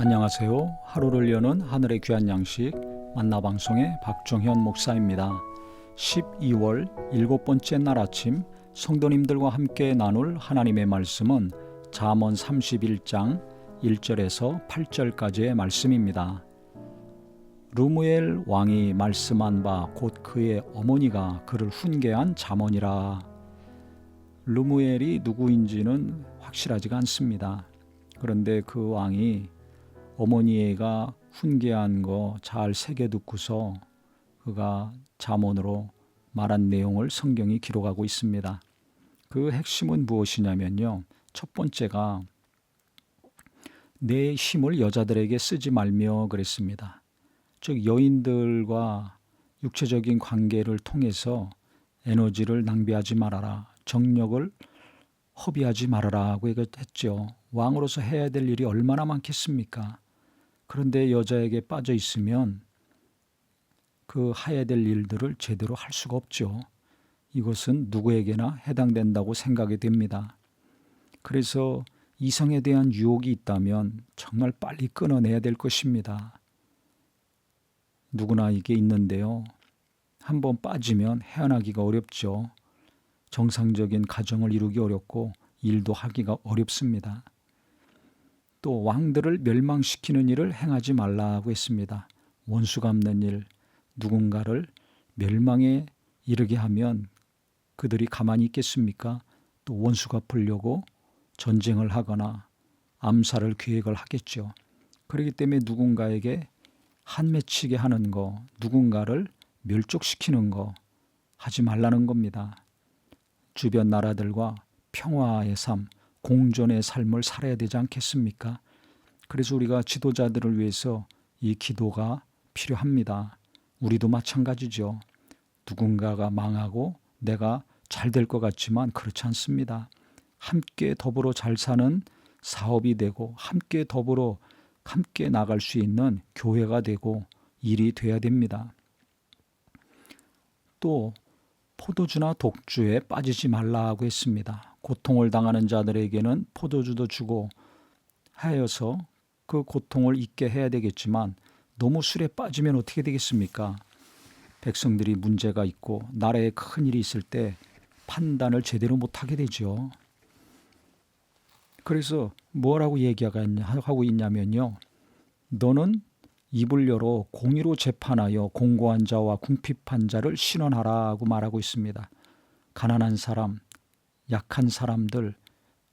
안녕하세요. 하루를 여는 하늘의 귀한 양식 만나방송의 박종현 목사입니다. 12월 7번째 날 아침 성도님들과 함께 나눌 하나님의 말씀은 잠언 31장 1절에서 8절까지의 말씀입니다. 르무엘 왕이 말씀한 바 곧 그의 어머니가 그를 훈계한 잠언이라. 르무엘이 누구인지는 확실하지가 않습니다. 그런데 그 왕이 어머니가 훈계한 거 잘 새겨 듣고서 그가 잠언으로 말한 내용을 성경이 기록하고 있습니다. 그 핵심은 무엇이냐면요. 첫 번째가 내 힘을 여자들에게 쓰지 말며 그랬습니다. 즉 여인들과 육체적인 관계를 통해서 에너지를 낭비하지 말아라. 정력을 허비하지 말아라고 했죠. 왕으로서 해야 될 일이 얼마나 많겠습니까? 그런데 여자에게 빠져 있으면 그 해야 될 일들을 제대로 할 수가 없죠. 이것은 누구에게나 해당된다고 생각이 됩니다. 그래서 이성에 대한 유혹이 있다면 정말 빨리 끊어내야 될 것입니다. 누구나 이게 있는데요. 한번 빠지면 헤어나기가 어렵죠. 정상적인 가정을 이루기 어렵고 일도 하기가 어렵습니다. 또 왕들을 멸망시키는 일을 행하지 말라고 했습니다. 원수 갚는 일, 누군가를 멸망에 이르게 하면 그들이 가만히 있겠습니까? 또 원수 갚으려고 전쟁을 하거나 암살을 계획을 하겠죠. 그렇기 때문에 누군가에게 한 맺히게 하는 거, 누군가를 멸족시키는 거 하지 말라는 겁니다. 주변 나라들과 평화의 삶, 공존의 삶을 살아야 되지 않겠습니까? 그래서 우리가 지도자들을 위해서 이 기도가 필요합니다. 우리도 마찬가지죠. 누군가가 망하고 내가 잘 될 것 같지만 그렇지 않습니다. 함께 더불어 잘 사는 사업이 되고 함께 더불어 함께 나갈 수 있는 교회가 되고 일이 돼야 됩니다. 또 포도주나 독주에 빠지지 말라고 했습니다. 고통을 당하는 자들에게는 포도주도 주고 하여서 그 고통을 잊게 해야 되겠지만 너무 술에 빠지면 어떻게 되겠습니까? 백성들이 문제가 있고 나라에 큰 일이 있을 때 판단을 제대로 못하게 되죠. 그래서 뭐라고 얘기하고 있냐면요. 너는 입을 열어 공의로 재판하여 공고한 자와 궁핍한 자를 신원하라고 말하고 있습니다. 가난한 사람, 약한 사람들,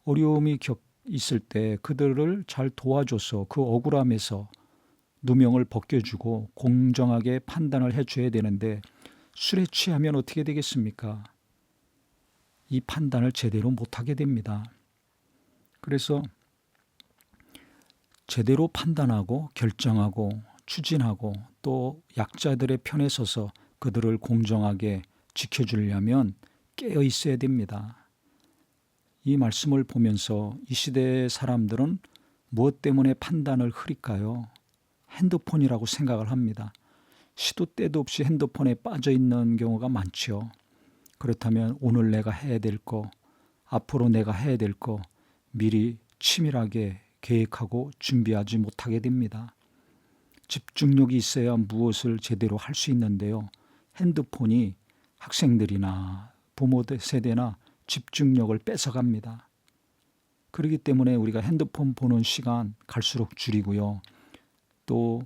어려움이 있을 때 그들을 잘 도와줘서 그 억울함에서 누명을 벗겨주고 공정하게 판단을 해줘야 되는데 술에 취하면 어떻게 되겠습니까? 이 판단을 제대로 못하게 됩니다. 그래서 제대로 판단하고 결정하고 추진하고 또 약자들의 편에 서서 그들을 공정하게 지켜주려면 깨어 있어야 됩니다. 이 말씀을 보면서 이 시대의 사람들은 무엇 때문에 판단을 흐릴까요? 핸드폰이라고 생각을 합니다. 시도 때도 없이 핸드폰에 빠져 있는 경우가 많죠. 그렇다면 오늘 내가 해야 될 거, 앞으로 내가 해야 될 거 미리 치밀하게 계획하고 준비하지 못하게 됩니다. 집중력이 있어야 무엇을 제대로 할 수 있는데요. 핸드폰이 학생들이나 부모 세대나 집중력을 뺏어갑니다. 그렇기 때문에 우리가 핸드폰 보는 시간 갈수록 줄이고요. 또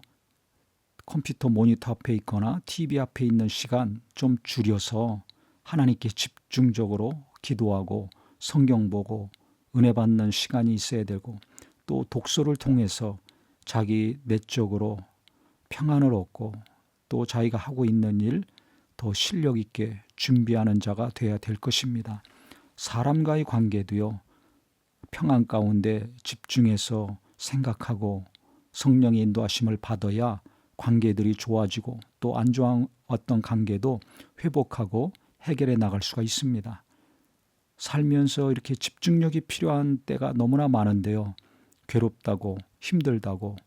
컴퓨터 모니터 앞에 있거나 TV 앞에 있는 시간 좀 줄여서 하나님께 집중적으로 기도하고 성경 보고 은혜 받는 시간이 있어야 되고 또 독서를 통해서 자기 내적으로 평안을 얻고 또 자기가 하고 있는 일 더 실력 있게 준비하는 자가 되어야 될 것입니다. 사람과의 관계도요. 평안 가운데 집중해서 생각하고 성령의 인도하심을 받아야 관계들이 좋아지고 또 안 좋았던 관계도 회복하고 해결해 나갈 수가 있습니다. 살면서 이렇게 집중력이 필요한 때가 너무나 많은데요. 괴롭다고 힘들다고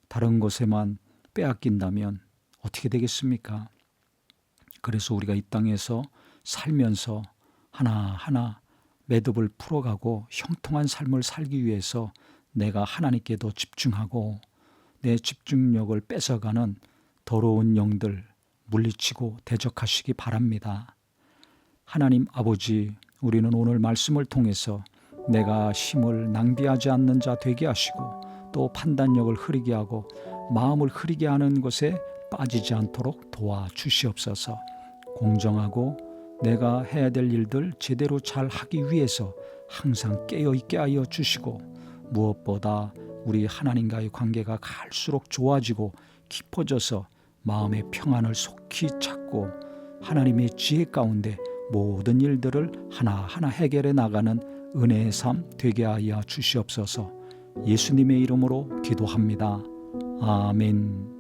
다른 것에만 빼앗긴다면 어떻게 되겠습니까? 그래서 우리가 이 땅에서 살면서 하나하나 매듭을 풀어가고 형통한 삶을 살기 위해서 내가 하나님께 더 집중하고 내 집중력을 뺏어가는 더러운 영들 물리치고 대적하시기 바랍니다. 하나님 아버지, 우리는 오늘 말씀을 통해서 내가 힘을 낭비하지 않는 자 되게 하시고 또 판단력을 흐리게 하고 마음을 흐리게 하는 것에 빠지지 않도록 도와주시옵소서. 공정하고 내가 해야 될 일들 제대로 잘 하기 위해서 항상 깨어있게 하여 주시고, 무엇보다 우리 하나님과의 관계가 갈수록 좋아지고 깊어져서 마음의 평안을 속히 찾고 하나님의 지혜 가운데 모든 일들을 하나하나 해결해 나가는 은혜의 삶 되게 하여 주시옵소서. 예수님의 이름으로 기도합니다. 아멘.